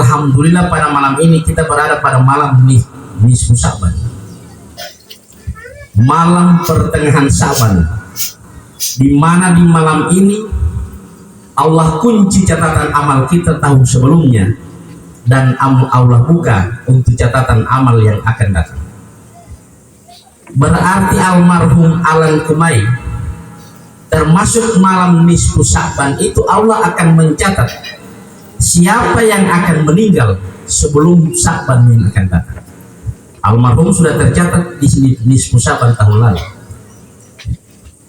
alhamdulillah pada malam ini kita berada pada malam nisfu Sa'ban, malam pertengahan Sa'ban, di mana di malam ini Allah kunci catatan amal kita tahun sebelumnya dan Allah buka untuk catatan amal yang akan datang. Berarti almarhum Alan Kumai termasuk malam nisfu Sa'ban itu Allah akan mencatat siapa yang akan meninggal sebelum Sa'ban yang akan datang. Almarhum sudah tercatat di sini nisfu Sa'ban tahun lalu,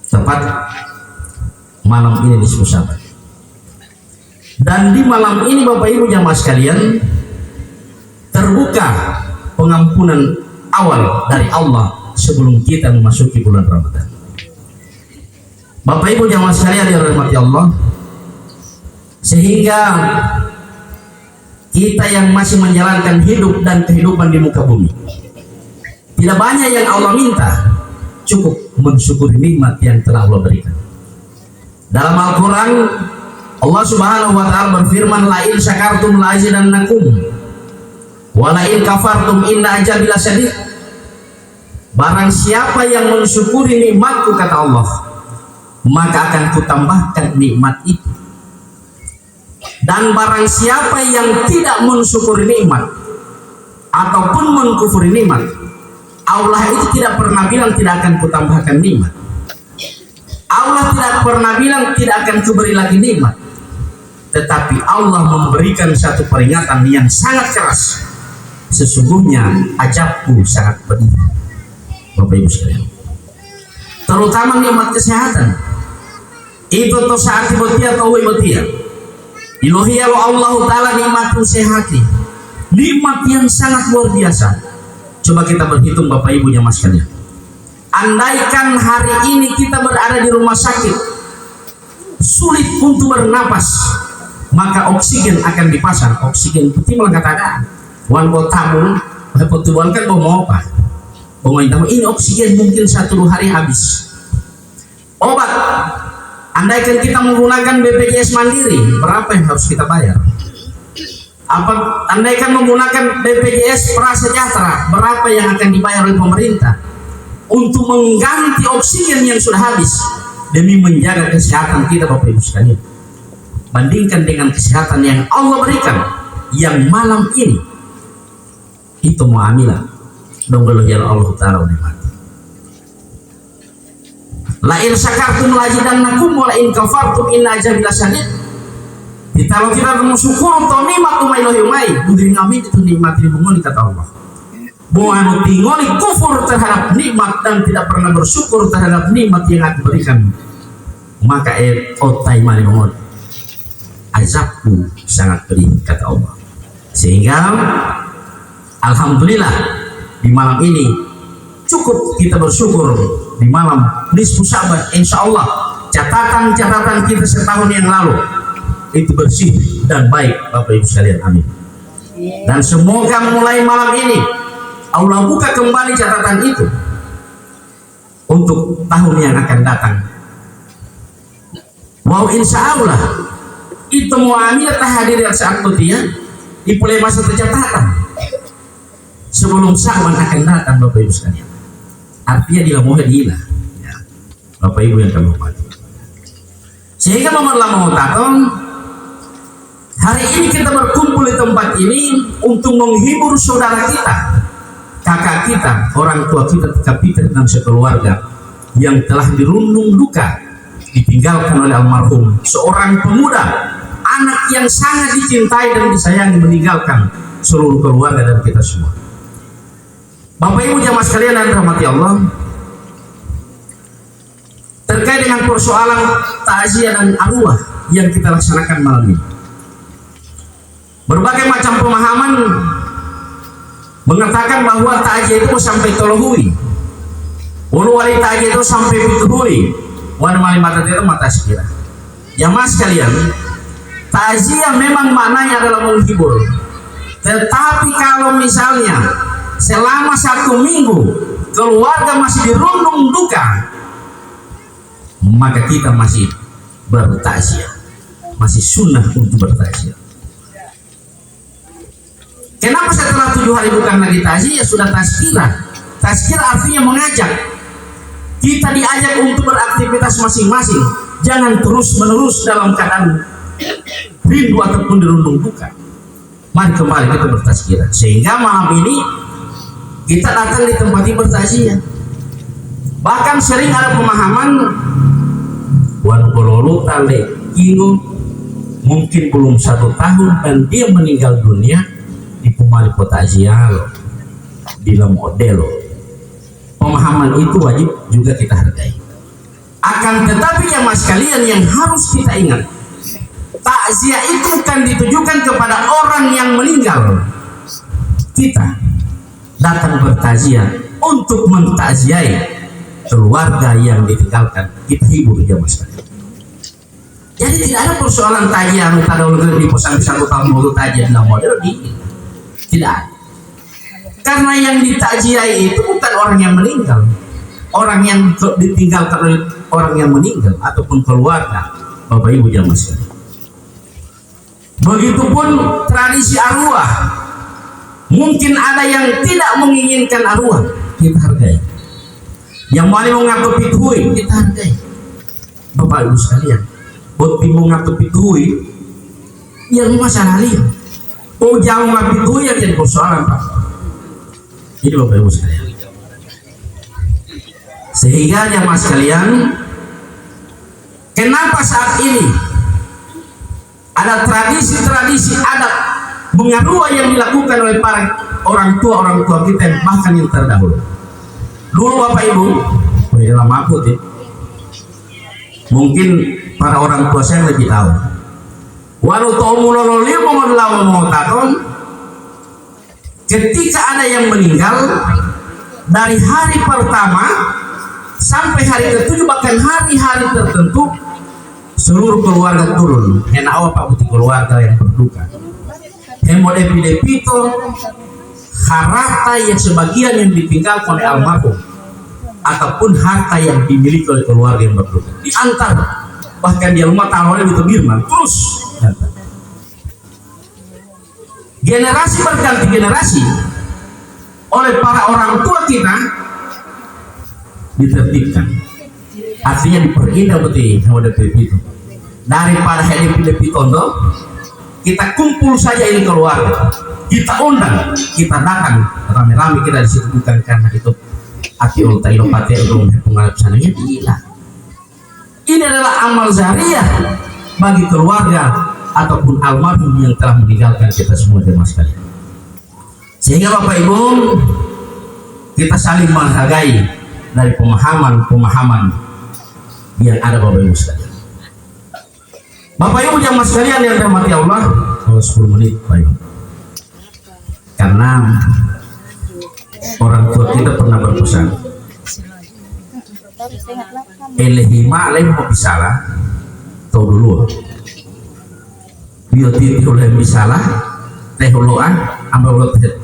tepat malam ini nisfu Sa'ban. Dan di malam ini Bapak Ibu jamaah sekalian terbuka pengampunan awal dari Allah sebelum kita memasuki bulan Ramadan. Bapak Ibu jamaah sekalian yang dirahmati Allah, sehingga kita yang masih menjalankan hidup dan kehidupan di muka bumi, tidak banyak yang Allah minta, cukup mensyukuri nikmat yang telah Allah berikan. Dalam Al-Quran Allah Subhanahu wa ta'ala berfirman, la in syakartum la azidannakum wa la in kafartum inna azabi lasyadid. Barang siapa yang mensyukuri nikmatku, kata Allah, maka akan kutambahkan nikmat itu. Dan barang siapa yang tidak mensyukuri nikmat ataupun mengkufuri nikmat, Allah itu tidak pernah bilang tidak akan kutambahkan nikmat. Allah tidak pernah bilang tidak akan kuberi lagi nikmat. Tetapi Allah memberikan satu peringatan yang sangat keras. Sesungguhnya azabku sangat pedih. Bapak Ibu sekalian, terutama nikmat kesehatan itu to saat ibatia atau ibatia ilahi Allah ta'ala nikmatu sehati, nikmat yang sangat luar biasa. Coba kita berhitung Bapak Ibu jamaah sekalian, andaikan hari ini kita berada di rumah sakit sulit untuk bernapas, maka oksigen akan dipasang. Oksigen itu mengatakan wan botamun pertubuhan kan mau apa ini oksigen mungkin 1-2 hari habis. Obat, andaikan kita menggunakan BPJS Mandiri, berapa yang harus kita bayar? Andaikan menggunakan BPJS Prasejahtera, berapa yang akan dibayar oleh pemerintah untuk mengganti oksigen yang sudah habis demi menjaga kesehatan kita Bapak Ibu sekalian? Bandingkan dengan kesehatan yang Allah berikan yang malam ini, itu muamilah dong Allah ta'ala nikmati. La in syakartum la azidannakum wa la in kafartum inna azabi lasyadid. Kalau kita bersyukur untuk nikmat umailah umai, budi ngamin itu nikmat ini mengoni kata Allah. Bahwa tingoli kufur terhadap nikmat dan tidak pernah bersyukur terhadap nikmat yang aku berikan, maka otai mali mengoni, azabku sangat pedih kata Allah. Sehingga alhamdulillah di malam ini cukup kita bersyukur. Di malam nisfu Sa'ban, insya Allah catatan-catatan kita setahun yang lalu itu bersih dan baik Bapak Ibu sekalian, amin. Dan semoga mulai malam ini Allah buka kembali catatan itu untuk tahun yang akan datang. Wow, insya Allah itu muamilah tahadirat saat dia di mulai masa tercatatan sebelum Sa'ban akan datang Bapak Ibu sekalian. Artinya dia mau hadilah ya, Bapak Ibu yang kami hormati. Sehingga memerlah tahun hari ini kita berkumpul di tempat ini untuk menghibur saudara kita, kakak kita, orang tua kita, kita dan sekeluarga yang telah dirundung duka ditinggalkan oleh almarhum seorang pemuda, anak yang sangat dicintai dan disayangi, meninggalkan seluruh keluarga dan kita semua. Bapak Ibu jamaah sekalian yang dirahmati Allah, terkait dengan persoalan takziah dan arwah yang kita laksanakan malam ini, berbagai macam pemahaman mengatakan bahwa takziah itu sampai tolohui, ulu wali takziah itu sampai pituhui, wan mali mata itu mata sekira. Jamaah sekalian, takziah memang maknanya adalah menghibur, tetapi kalau misalnya selama 1 minggu keluarga masih dirundung duka, maka kita masih bertakziah, masih sunnah untuk bertakziah. Kenapa setelah 7 hari bukan lagi takziah, sudah tazkirah? Tazkirah artinya mengajak. Kita diajak untuk beraktivitas masing-masing. Jangan terus-menerus dalam keadaan rindu ataupun dirundung duka. Mari kembali kita bertazkirah. Sehingga malam ini kita datang di tempat ini bertakziah. Bahkan sering ada pemahaman wan kololu tale kino mungkin belum 1 tahun dan dia meninggal dunia di pemali takziah di modelo. Pemahaman itu wajib juga kita hargai. Akan tetapi ya mas kalian, yang harus kita ingat, takziah itu kan ditujukan kepada orang yang meninggal. Kita datang bertakziah untuk mentakziahi keluarga yang ditinggalkan. Kita hibur ya mas kalian. Jadi tidak ada persoalan takziah kalau di posan 1 tahun baru takziah dalam model di tidak. Karena yang ditakziahi itu bukan orang yang meninggal, orang yang ditinggalkan oleh orang yang meninggal ataupun keluarga. Bapak Ibu jamaah sekalian. Begitupun tradisi arwah. Mungkin ada yang tidak menginginkan arwah, kita hargai. Yang mau ngaku pituhui, kita hargai. Bapak Ibu sekalian, buat ibu ngaku pituhui, yang masalah lihat. Oh jauh ngaku pituhui yang jadi persoalan Pak. Jadi Bapak Ibu sekalian. Sehingga jamaah sekalian, kenapa saat ini ada tradisi-tradisi adat mengarwah yang dilakukan oleh para orang tua kita, bahkan yang terdahulu. Dulu Bapak Ibu, dalam aku mungkin para orang tua saya lebih tahu. Walau ta'umulololi mau takon, ketika ada yang meninggal, dari hari pertama sampai hari ke-7, bahkan hari-hari tertentu, seluruh keluarga turun. Enak apa Pak putih keluarga yang berduka. Depi-depito harta yang sebagian yang ditinggalkan oleh almarhum ataupun harta yang dimiliki oleh keluarga yang berduka diantar, bahkan di rumah taruhnya di Tebirman terus generasi berganti generasi oleh para orang tua kita ditertibkan, artinya diperindah betul sama depito. Daripada depito kita kumpul saja ini keluarga, kita undang, kita datang rame-rame, kita di situ bukan karena itu hati ulta ilopati atau pengarap sananya tidak. Ini adalah amal zariah bagi keluarga ataupun almarhum yang telah meninggalkan kita semua jemaah sekalian. Sehingga Bapak Ibu, kita saling menghargai dari pemahaman yang ada Bapak Ibu sekalian. Bapak Ibu jamaah sekalian yang dirahmati Allah, kalau 10 menit baik. Karena orang tua kita pernah berpesan, elehima aleh mau bisalah, tahu dulu. Bioti oleh bisalah, teh huluan, ambil ulat teh,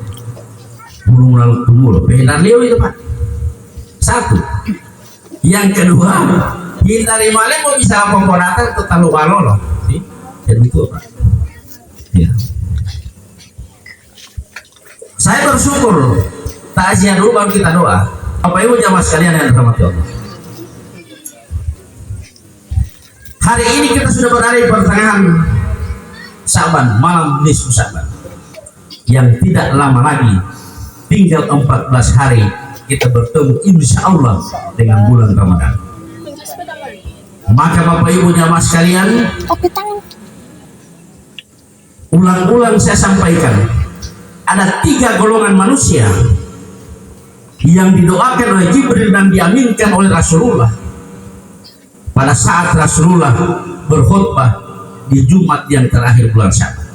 bulung lalu tumbuh, benar liu itu Pak. 1. Yang kedua, hindari malih mau bisa pemponatan atau talu balo loh, jadi itu Pak. Ya. Saya bersyukur takziah dulu baru kita doa. Bapak Ibu jamaah sekalian yang dirahmati Allah. Hari ini kita sudah berada di pertengahan Syaban, malam nisfu Syaban, yang tidak lama lagi, tinggal 14 hari kita bertemu insya Allah dengan bulan Ramadan. Maka Bapak Ibu jamaah sekalian, ulang-ulang saya sampaikan, ada 3 golongan manusia yang didoakan oleh Jibril dan diaminkan oleh Rasulullah pada saat Rasulullah berkhutbah di Jumat yang terakhir bulan Syaban.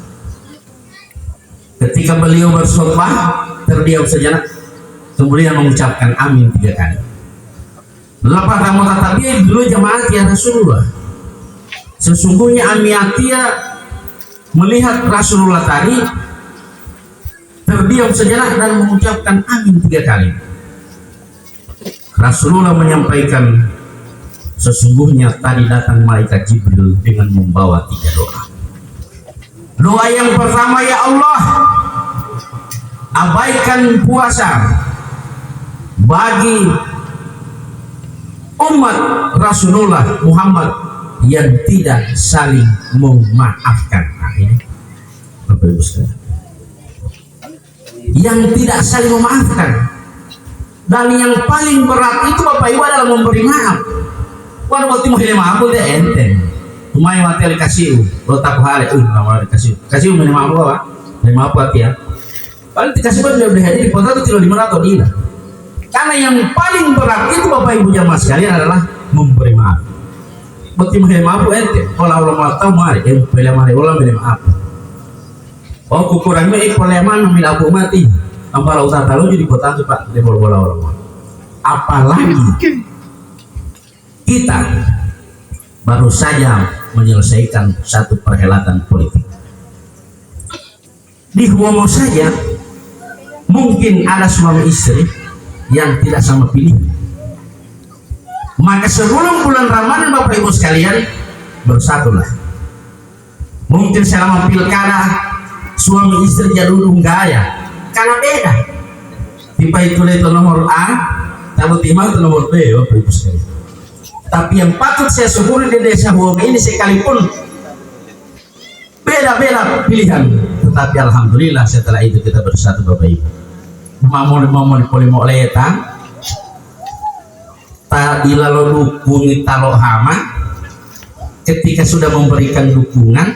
Ketika beliau berkhutbah, terdiam sejenak, kemudian mengucapkan amin 3 kali. Lepas kamu tetapi dulu jemaat ya Rasulullah, sesungguhnya Amiatia melihat Rasulullah tadi terdiam sejenak dan mengucapkan amin 3 kali. Rasulullah menyampaikan, sesungguhnya tadi datang malaikat Jibril dengan membawa 3 doa. Doa yang pertama, ya Allah, abaikan puasa bagi umat Rasulullah Muhammad yang tidak saling memaafkan. Nah, ini Bapak Ibu sekalian, yang tidak saling memaafkan. Dan yang paling berat itu Bapak Ibu adalah memberi maaf. Waduh, waktu mau maaf udah enteng. Umay mati kasih, lo tak hal, nama kasih mana maaf apa? Maaf apa ya? Paling dikasih buat beli hadir di kota itu tidak dimana atau tidak. Karena yang paling berat itu Bapak Ibu jamaah sekalian adalah memberi maaf. Waktu mau maaf enteng. Kalau Allah mau tahu mari, boleh mari ulang boleh maaf. Oh kukurangnya boleh mana mila aku mati. Ampara usaha tahu jadi kota itu Pak, dia bola orang. Apalagi kita baru saja menyelesaikan satu perhelatan politik. Di Huomo saja mungkin ada suami istri yang tidak sama pilihan. Maka sebelum bulan Ramadan Bapak Ibu sekalian bersatulah. Mungkin selama pilkada suami istri jadul gaya karena beda. Tipe itu nomor A, kalau timah itu nomor B Bapak Ibu sekalian. Tapi yang patut saya syukuri di desa Huomo ini sekalipun beda-beda pilihan, tetapi alhamdulillah setelah itu kita bersatu Bapak Ibu. Mamon polimo leta tadi lalu dukungi talo hama ketika sudah memberikan dukungan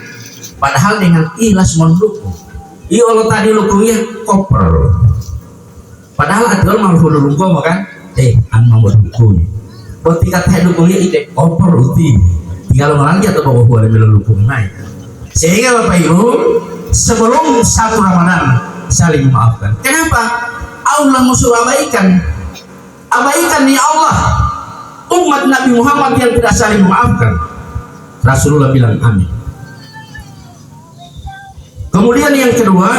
padahal dengan ikhlas mendukung. Iya Allah tadi dukungnya koper. Padahal ada orang mau dukung kan? Mau dukung. Ketika teh dukungnya ide koper uti. Tinggal lagi atau bawa boleh bilang dukung naik. Sehingga Bapak Ibu sebelum satu Ramadan saling memaafkan. Kenapa? Allah musuh abaikan ya Allah umat Nabi Muhammad yang tidak saling memaafkan. Rasulullah bilang amin. Kemudian yang kedua,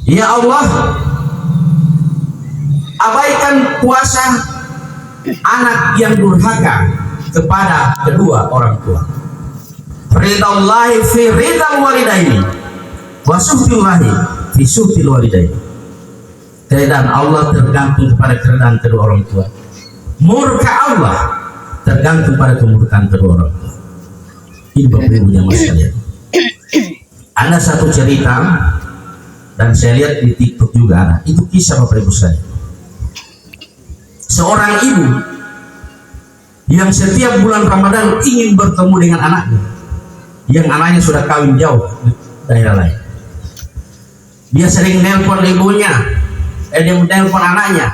ya Allah abaikan puasa anak yang durhaka kepada kedua orang tua. Ridallahi fi ridal walidaini wa suhtillahi fi suhtil walidaini. Keredaan Allah tergantung kepada keredaan kedua orang tua. Murka Allah tergantung pada kemurkaan kedua orang tua. Ini Bapak Ibu jamaah sekalian. Ada satu cerita dan saya lihat di TikTok juga ada. Itu kisah Bapak Ibu sekalian. Seorang ibu yang setiap bulan Ramadan ingin bertemu dengan anaknya, yang anaknya sudah kawin jauh di daerah lain. Dia sering nelpon ibunya, dia menelpon anaknya.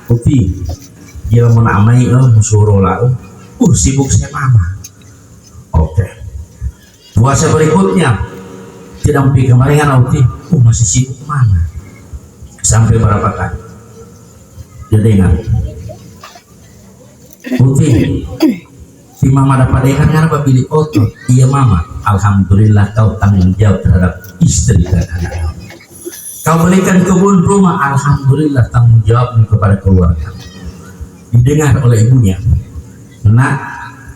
Uti, dia mau namai, suruh lah, sibuk saya mama. Oke. Puasa berikutnya tidak pergi kemarin kan Uti, masih sibuk mama. Sampai berapa kali? Dia dengar. Uti, si mama dapat dengar kenapa pilih otot? Iya mama, alhamdulillah kau tanggung jawab terhadap istri dan anak. Kau belikan kebun rumah, alhamdulillah tanggung jawabmu kepada keluarga. Didengar oleh ibunya. Nak,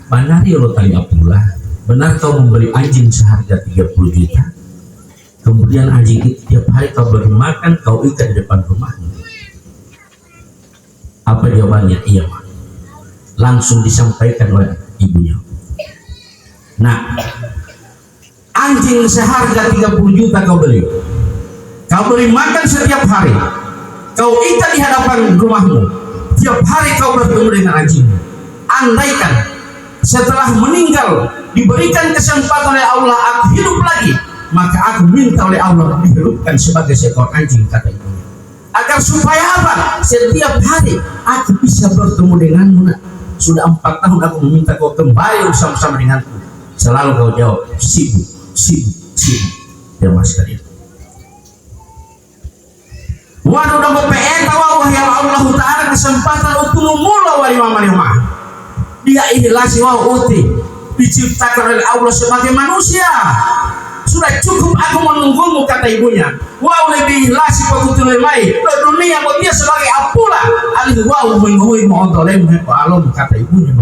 benar ya lo tali Abdullah, benar kau membeli anjing seharga 30 juta. Kemudian anjing itu tiap hari kau beri makan, kau ikat di depan rumahmu. Apa jawabannya? Iya mak. Langsung disampaikan oleh ibunya. Nah, anjing seharga 30 juta kau beli. Kau beri makan setiap hari. Kau ikat di hadapan rumahmu. Tiap hari kau bertemu dengan anjingmu. Andaikan setelah meninggal diberikan kesempatan oleh Allah aku hidup lagi, maka aku minta oleh Allah dihidupkan sebagai seekor anjing, kata ibunya. Agar supaya apa? Setiap hari aku bisa bertemu denganmu. Nak. Sudah 4 tahun aku meminta kau kembali bersama-sama denganku. Selalu kau jawab sibuk. Ya mas sekalian. Waduh dong PN tahu ya Allah Ta'ala kesempatan untuk memulai wali mama. Dia ikhlas uti diciptakan oleh Allah sebagai manusia. Sudah cukup aku menunggumu, kata ibunya. Wow lebih ikhlas betul lemai dunia buat dia sebagai apula alih wow menghui mohon alam, kata ibunya.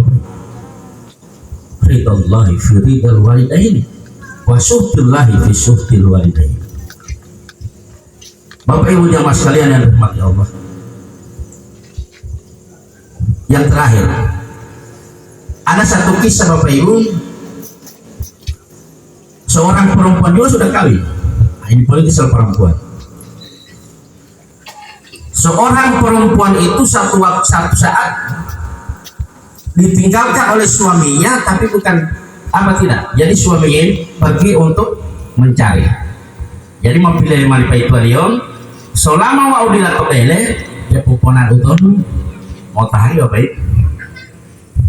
Ridallahi fi ridal walidaini wa wa syuhtillahi fi syuhtil walidain. Bapak Ibu jamaah sekalian yang dirahmati Allah, yang terakhir ada satu kisah Bapak Ibu. Seorang perempuan juga sudah kawin. Nah, ini kisah perempuan. Seorang perempuan itu satu saat ditinggalkan oleh suaminya, tapi bukan apa tidak. Jadi suaminya pergi untuk mencari. Jadi mau pilih malipai itu alion. Selama mau dilakukan dia puponan utun mau tahan Bapak Ibu.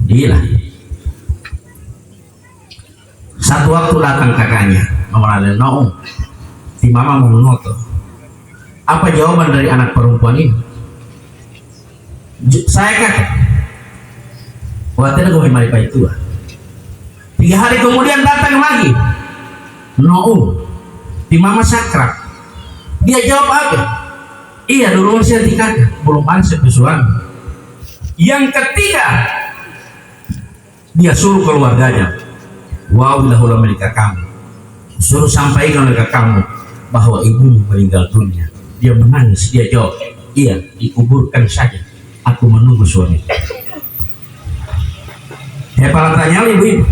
Gila. Satu waktu datang kakaknya, mama ada no, si mama mau ngoto. Apa jawaban dari anak perempuan ini? Saya kakak, waktu itu gue malipai itu. 3 hari kemudian datang lagi, no, si mama sakrap. Dia jawab apa? Iya dulu saya kakak, belum ada sepesuan. Yang ketiga, dia suruh keluarganya, wow dahulu mereka kamu, suruh sampaikan mereka kamu bahwa ibu meninggal dunia. Dia menangis, dia jawab, iya dikuburkan saja, aku menunggu suami. Saya pernah tanya ibu,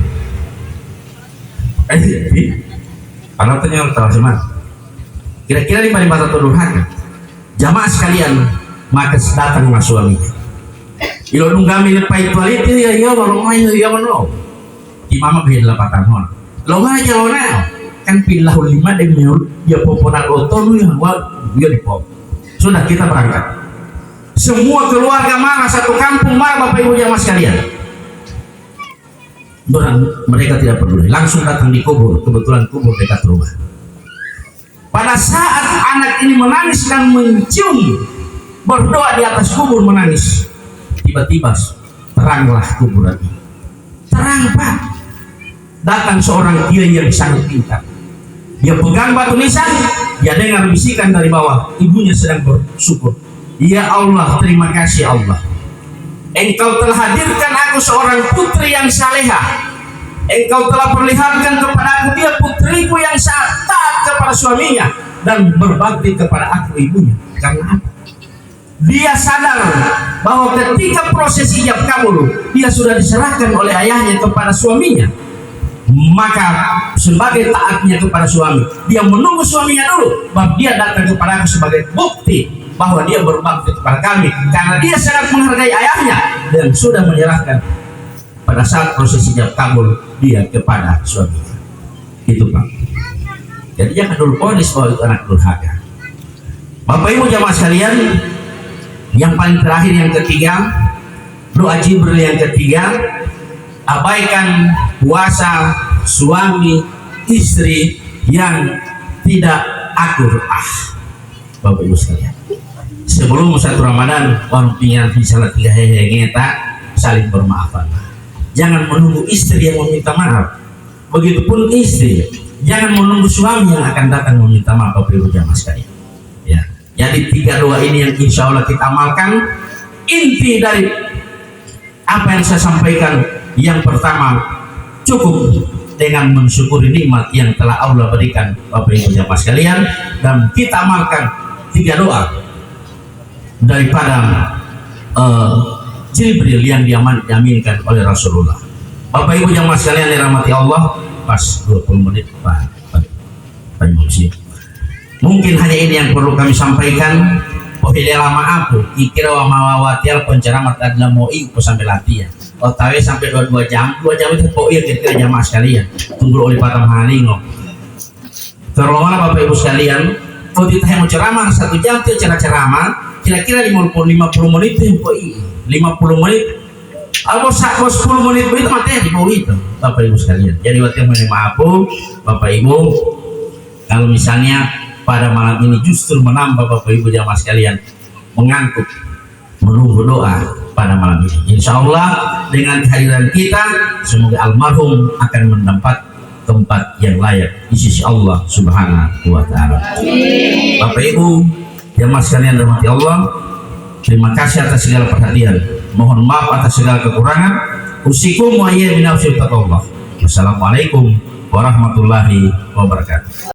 pernah tanya terus mana? Kira-kira di masa durhaka, jamaah sekalian, maka datang sama suaminya. Ilo nunggami lepai toilet ya baru main ya mano. Di mama bela patahon. Lo aja lo nao. Kan pilah 5 dia poponan oton yang dia dipop. Sudah kita berangkat. Semua keluarga marah, satu kampung marah Bapak Ibu jamaah sekalian. Mereka tidak peduli. Langsung datang di kubur. Kebetulan kubur dekat rumah. Pada saat anak ini menangis dan mencium berdoa di atas kubur menangis, tiba-tiba teranglah kuburan ini. Terang Pak. Datang seorang dia yang sangat pintar. Dia pegang batu nisan, dia dengar bisikan dari bawah. Ibunya sedang bersyukur. Ya Allah, terima kasih Allah. Engkau telah hadirkan aku seorang putri yang salehah. Engkau telah perlihatkan kepada aku dia putriku yang sangat taat kepada suaminya dan berbakti kepada aku ibunya. Karena apa? Dia sadar bahwa ketika proses ijab kabul dia sudah diserahkan oleh ayahnya kepada suaminya, maka sebagai taatnya kepada suami dia menunggu suaminya dulu, bahwa dia datang kepada aku sebagai bukti bahwa dia berbakti kepada kami karena dia sangat menghargai ayahnya dan sudah menyerahkan pada saat proses ijab kabul dia kepada suaminya. Itu Pak. Jadi jangan dulu ponis bahwa itu anak durhaka. Bapak Ibu jamaah sekalian, yang paling terakhir yang ketiga, doa Jibril yang ketiga, abaikan puasa suami istri yang tidak akur. Bapak Ibu sekalian, sebelum 1 Ramadan orang pingin bisa 3 hehe ngeta saling bermaafan. Jangan menunggu istri yang meminta maaf, begitupun istri jangan menunggu suami yang akan datang meminta maaf. Bapak Ibu jamaah sekalian ya. Jadi 3 doa ini yang insya Allah kita amalkan. Inti dari apa yang saya sampaikan, yang pertama cukup dengan mensyukuri nikmat yang telah Allah berikan Bapak Ibu jamaah sekalian, dan kita amalkan 3 doa daripada Jibril yang diaminkan oleh Rasulullah. Bapak Ibu jamaah sekalian dirahmati Allah, pas 20 menit Pak Musi. Mungkin hanya ini yang perlu kami sampaikan. Pohile lama aku kira mawawatial penceramah adalah mau ikut sampai latihan. Tahu sampai 2 jam itu poir kira-kira jamaah sekalian. Tunggu oleh Patam Halingo. Terlalu Bapak Ibu sekalian, kalau ditanya mau ceramah 1 jam itu ceramah kira-kira 50 menit itu poir. 50 menit atau 10 menit itu materi itu Bapak Ibu sekalian. Jadi waktu menerima aku Bapak Ibu, kalau misalnya pada malam ini justru menambah Bapak Ibu jamaah sekalian mengantuk menunggu doa pada malam ini. Insya Allah dengan kehadiran kita semoga almarhum akan mendapat tempat yang layak di sisi Allah Subhanahu wa Ta'ala. Bapak Ibu jamaah sekalian dirahmati Allah, terima kasih atas segala perhatian. Mohon maaf atas segala kekurangan. Usikum wa iyyakum minafsi taqwa. Wassalamualaikum warahmatullahi wabarakatuh.